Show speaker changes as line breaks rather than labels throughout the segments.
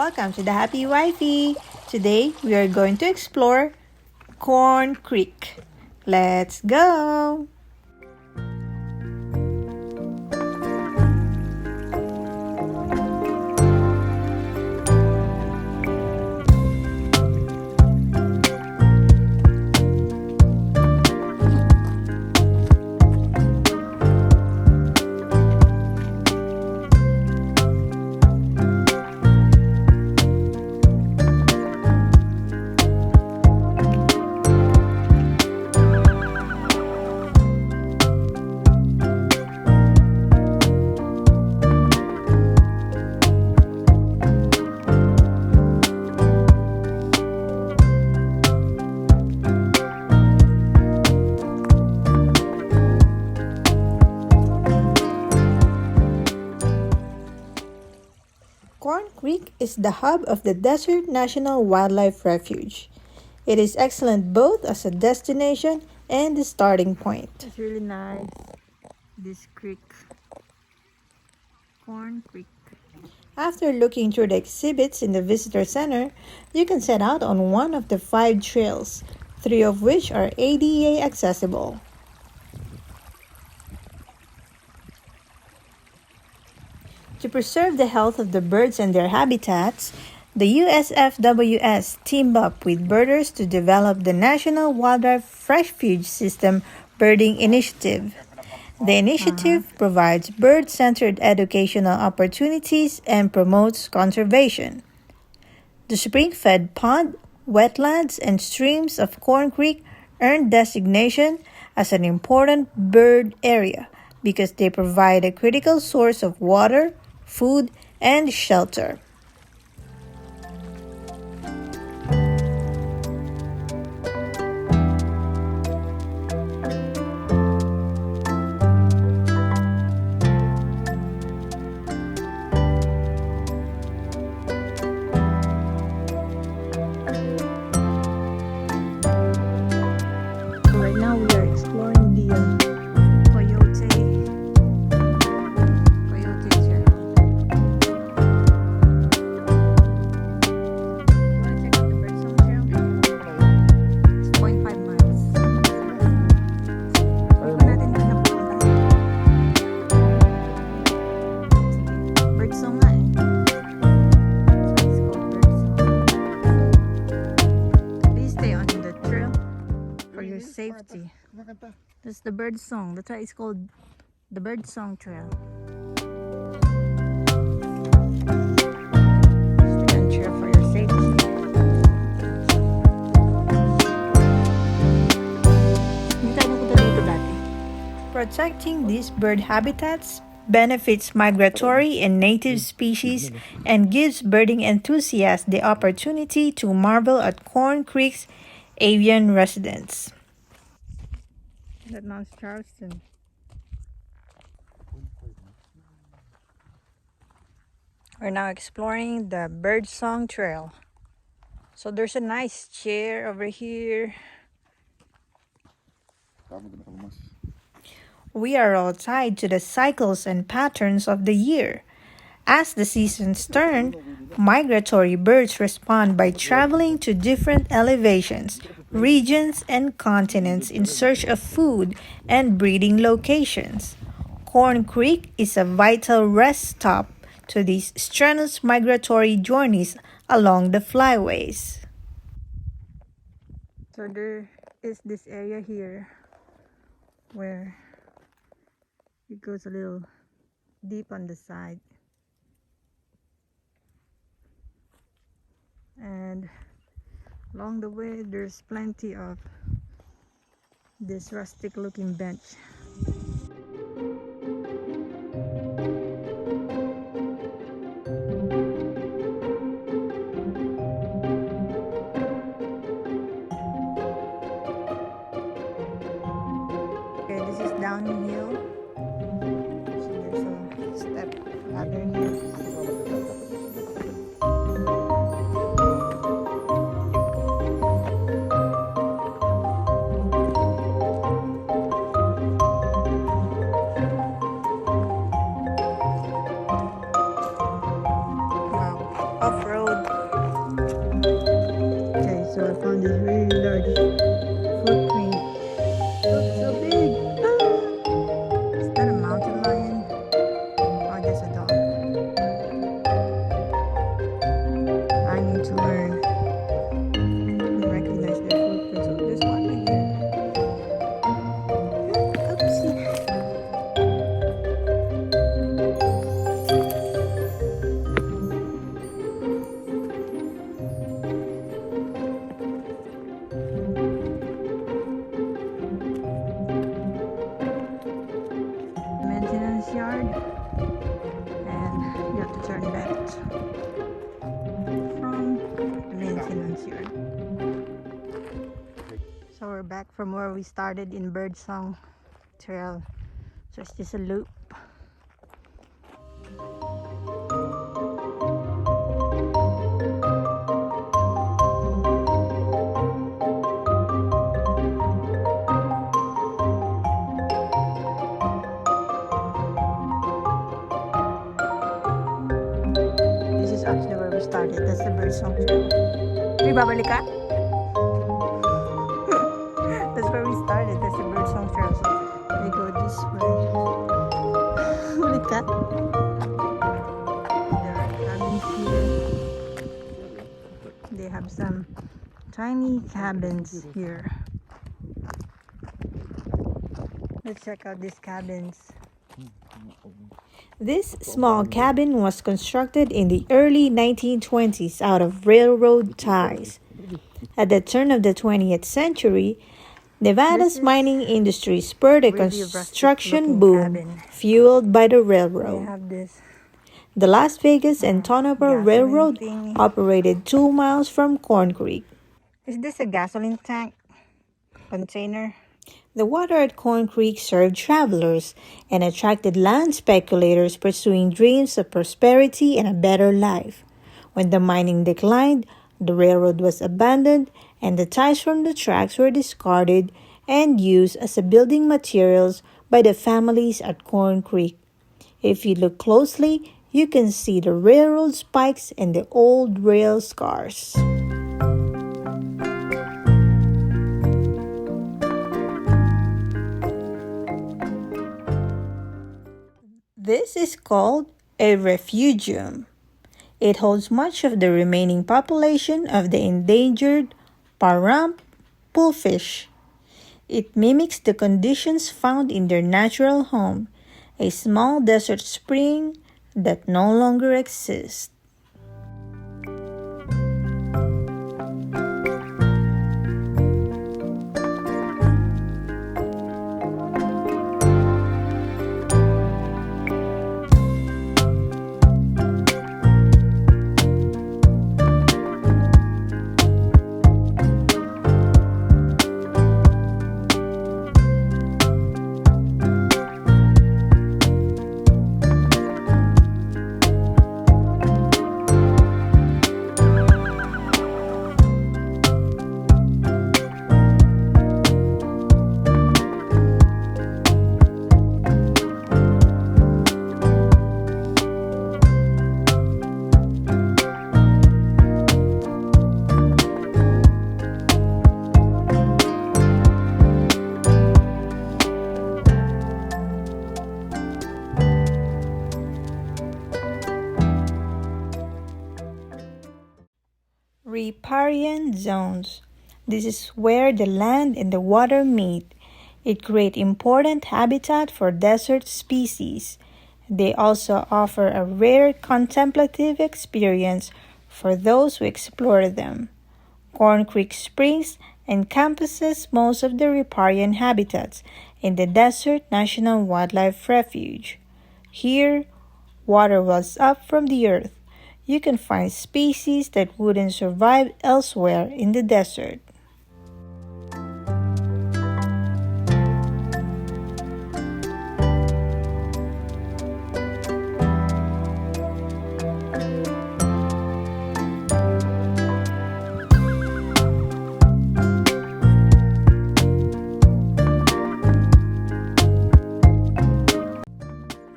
Welcome to the Happy Wifey. Today we are going to explore Corn Creek. Let's go! Corn Creek is the hub of the Desert National Wildlife Refuge. It is excellent both as a destination and a starting point. It's really nice, this creek. Corn Creek. After looking through the exhibits in the visitor center, you can set out on one of the 5 trails, 3 of which are ADA accessible. To preserve the health of the birds and their habitats, the USFWS teamed up with birders to develop the National Wildlife Refuge System Birding Initiative. The initiative provides bird-centered educational opportunities and promotes conservation. The spring-fed pond, wetlands, and streams of Corn Creek earned designation as an important bird area because they provide a critical source of water, food, and shelter. Right now we are exploring the Coyote Trail. Wanna check out the Birdsong Trail? It's 0.5 miles. Hindi pa natin doon napupunta. Birdsong nga eh. So it's called Birdsong. Please stay on the trail for your safety. That's the Birdsong. That's why it's called the Birdsong Trail. Stay on trail for your safety. Hindi tayo napunta dito dati. Protecting these bird habitats benefits migratory and native species and gives birding enthusiasts the opportunity to marvel at Corn Creek's avian residents. That Mount Charleston. We're now exploring the Birdsong Trail. So there's a nice chair over here. We are all tied to the cycles and patterns of the year. As the seasons turn, migratory birds respond by traveling to different elevations, regions, and continents in search of food and breeding locations. Corn Creek is a vital rest stop to these strenuous migratory journeys along the flyways. So there is this area here where it goes a little deep on the side. And along the way there's plenty of this rustic looking bench. Okay, this is downhill. So there's a step ladder here. off-road we're back from where we started in Birdsong Trail. So it's just a loop. This is actually where we started. That's the Birdsong Trail. Uy, babalik ka? That's where we started. That's the Birdsong Trail. So we go this way. Ulit ka? There are cabins here. They have some tiny cabins here. Let's check out these cabins. This small cabin was constructed in the early 1920s out of railroad ties. At the turn of the 20th century, Nevada's mining industry spurred a construction boom fueled by the railroad. The Las Vegas and Tonopah Railroad operated 2 miles from Corn Creek. Is this a gasoline tank container? The water at Corn Creek served travelers and attracted land speculators pursuing dreams of prosperity and a better life. When the mining declined, the railroad was abandoned and the ties from the tracks were discarded and used as a building materials by the families at Corn Creek. If you look closely, you can see the railroad spikes and the old rail scars. This is called a refugium. It holds much of the remaining population of the endangered paramp bullfish. It mimics the conditions found in their natural home, a small desert spring that no longer exists. Riparian Zones. This is where the land and the water meet. It creates important habitat for desert species. They also offer a rare contemplative experience for those who explore them. Corn Creek Springs encompasses most of the riparian habitats in the Desert National Wildlife Refuge. Here, water wells up from the earth. You can find species that wouldn't survive elsewhere in the desert.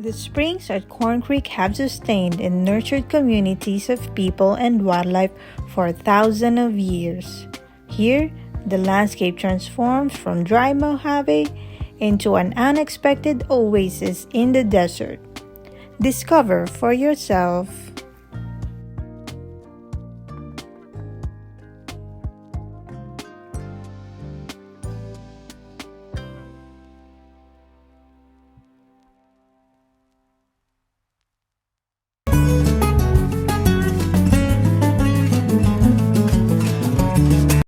The springs at Corn Creek have sustained and nurtured communities of people and wildlife for thousands of years. Here, the landscape transforms from dry Mojave into an unexpected oasis in the desert. Discover for yourself.